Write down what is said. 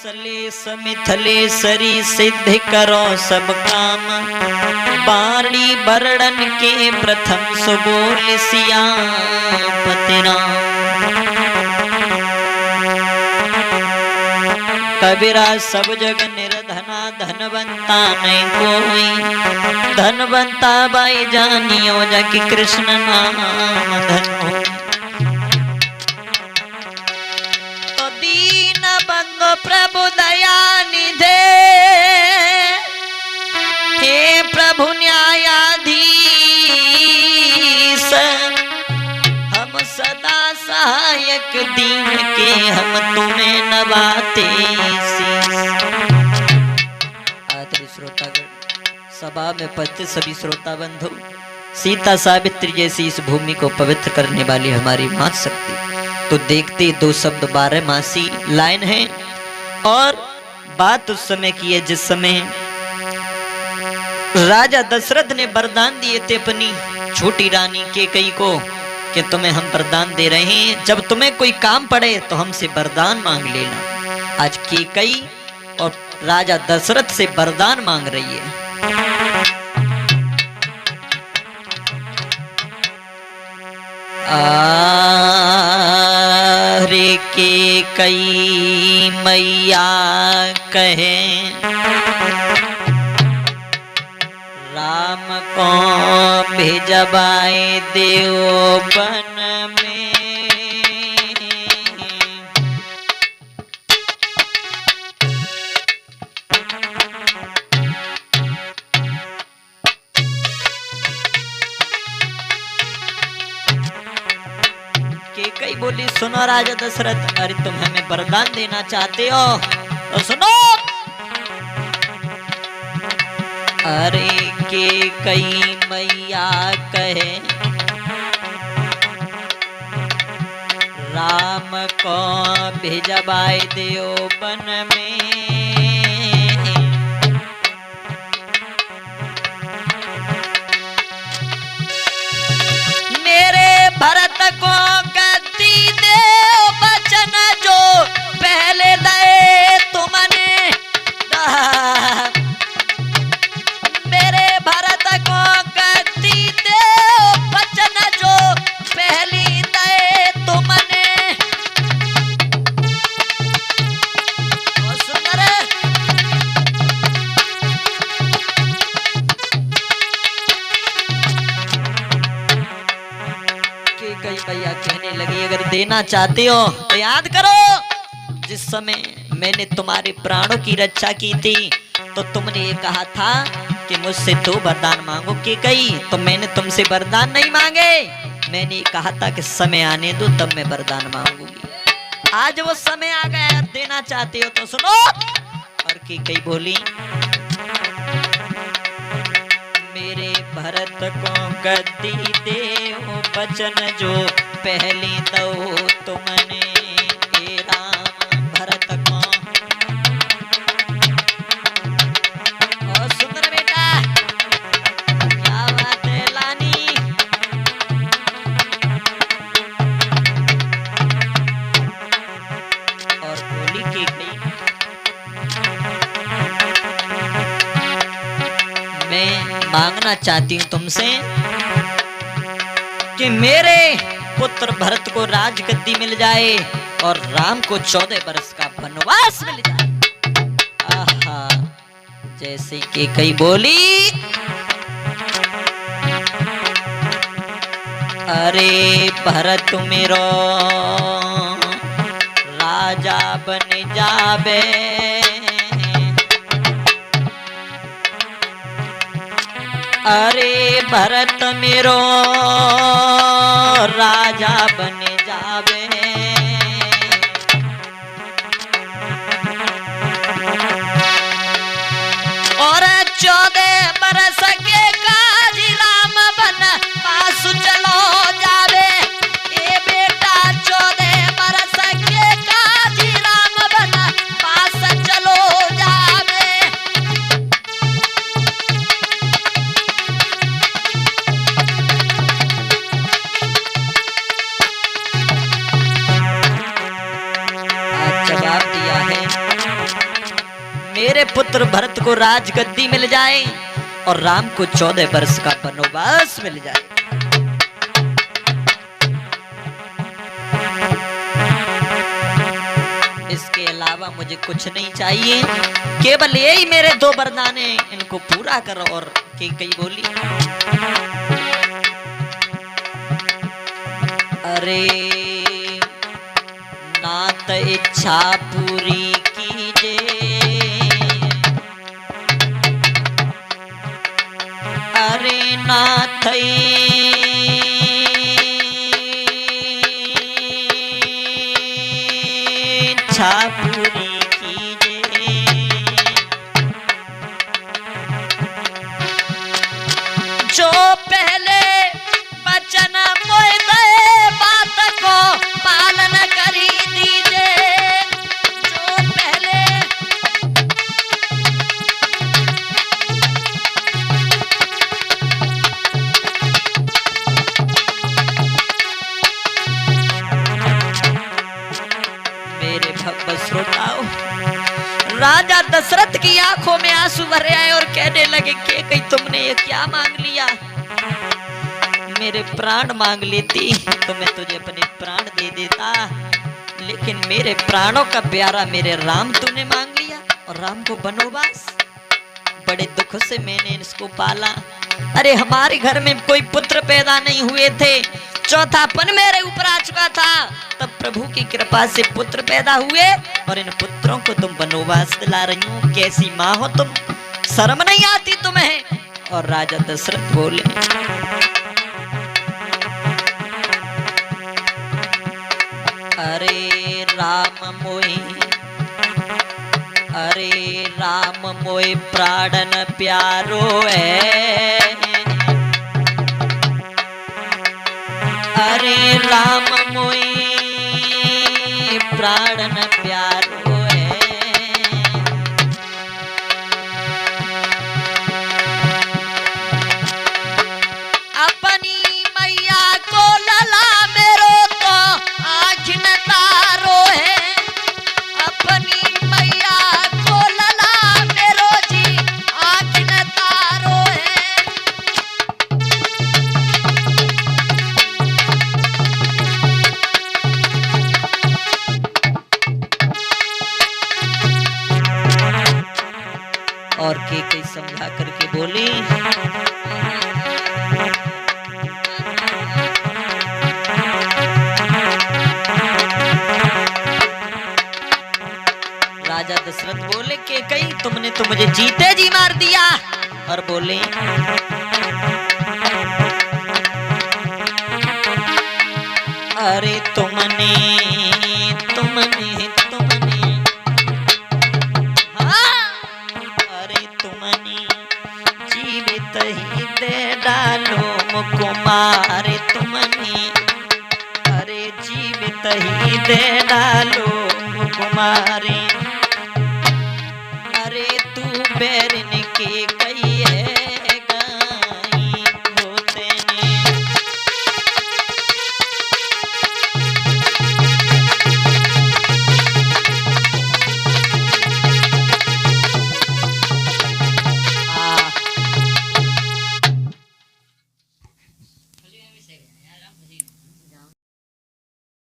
कौशलेश मिथिलेश्वरी सिद्ध करो सब काम। बाणी वर्णन के प्रथम सुबोल सियापति राम। कबीरा सब जग निर्धना धनवंता नहीं कोई। धनवंता बाई जानियो जग कृष्ण नाम धन होई। तो दीन बंधु प्रभु दया निधे। हे प्रभु न्यायाधीश। हम सदा सहायक दीन के हम तुम्हें नवाते शीश। आदरणीय श्रोतागण, सभा में उपस्थित सभी श्रोता बंधु, सीता सावित्री जैसी इस भूमि को पवित्र करने वाली हमारी मां शक्ति। तो देखते 2 शब्द 12 मासी लाइन है। और बात उस समय की है जिस समय राजा दशरथ ने वरदान दिए थे अपनी छोटी रानी कैकेयी को कि तुम्हें हम वरदान दे रहे हैं, जब तुम्हें कोई काम पड़े तो हमसे वरदान मांग लेना। आज कैकेयी और राजा दशरथ से वरदान मांग रही है। रे कैकेयी मैया कहे राम को भेजबाए देव बन में। कैकेयी बोली, सुनो राजा दशरथ, अरे तुम हमें वरदान देना चाहते हो तो सुनो। अरे कैकेयी मैया कहे राम को भेजबाए देव बन में। मेरे भरत को गद्दी दे बचन जो पहले दे तुमने। मेरे भरत को गद्दी दे बचन जो पहली दे तुमने। सुंदर कैकेयी भैया कहने लगी, अगर देना चाहते हो तो याद करो जिस समय मैंने तुम्हारे प्राणों की रक्षा की थी तो तुमने ये कहा था कि मुझसे 2 वरदान मांगो कैकेयी। तो मैंने तुमसे वरदान नहीं मांगे, मैंने कहा था कि समय आने दो तब मैं वरदान मांगूंगी। आज वो समय आ गया, देना चाहते हो तो सुनो। और कैकेयी बोली, मेरे भरत को गद्दी देव बचन जो पहले दो तुमने। हे राम भरत को। और सुंदर बेटा, क्या बात है लानी। और बोली कैकेयी, मैं मांगना चाहती हूँ तुमसे कि मेरे पुत्र भरत को राजगद्दी मिल जाए और राम को 14 वर्ष का वनवास मिल जाए। आहा, जैसे कैकेयी बोली, अरे भरत मेरो राजा बन जाबे। अरे भरत मेरो राजा बन जावे। और 14 बरस के काज राम बन पास चलो जावे। ए बेटा 14 बरस के काज राम बन पास चलो जावे। जवाब दिया है मेरे पुत्र भरत को राजगद्दी मिल जाए और राम को 14 वर्ष का वनवास मिल जाए। इसके अलावा मुझे कुछ नहीं चाहिए, केवल यही मेरे 2 वरदान हैं, इनको पूरा करो। और कैकेयी बोली, अरे नाथ इच्छा पूरी कीजे, अरे नाथ इच्छा पूरी कीजे, जो पहले वचन मोए दे बात को पालन करी दीजे, जो पहले मेरे भक्त श्रोताओ, राजा दशरथ की आंखों में आंसू भरे आए और कहने लगे कि कहीं तुमने ये क्या मांग लिया? मेरे प्राण मांग लेती तो मैं तुझे अपने प्राण दे देता, लेकिन मेरे प्राणों का प्यारा मेरे राम तूने मांग लिया। और राम को वनवास, बड़े दुख से मैंने इसको पाला। अरे हमारे घर में कोई पुत्र पैदा नहीं हुए थे, चौथापन मेरे ऊपर आ चुका था, तब प्रभु की कृपा से पुत्र पैदा हुए और इन पुत्रों को तुम वनवास दिला रही हो। कैसी माँ हो तुम, शर्म नहीं आती तुम्हें? और राजा दशरथ बोले, अरे राम मोए, अरे राम मोए प्राणन प्यारो है, अरे राम मोए प्राणन प्यारो है, अपनी मैया को लला मेरो तो आँख न तारो है, अपनी मैया को लला मेरो जी आँख न तारो है। और कैकेयी समझा करके बोली, राजा दशरथ बोले कैकेयी तुमने तो मुझे जीते जी मार दिया। और बोले, अरे तुमने तुमने तुमने हाँ, अरे तुमने जीवित ही दे डालो मुकुमार, तुमने अरे जीवित ही दे डालो मुकुमार, अरे तू बैरन के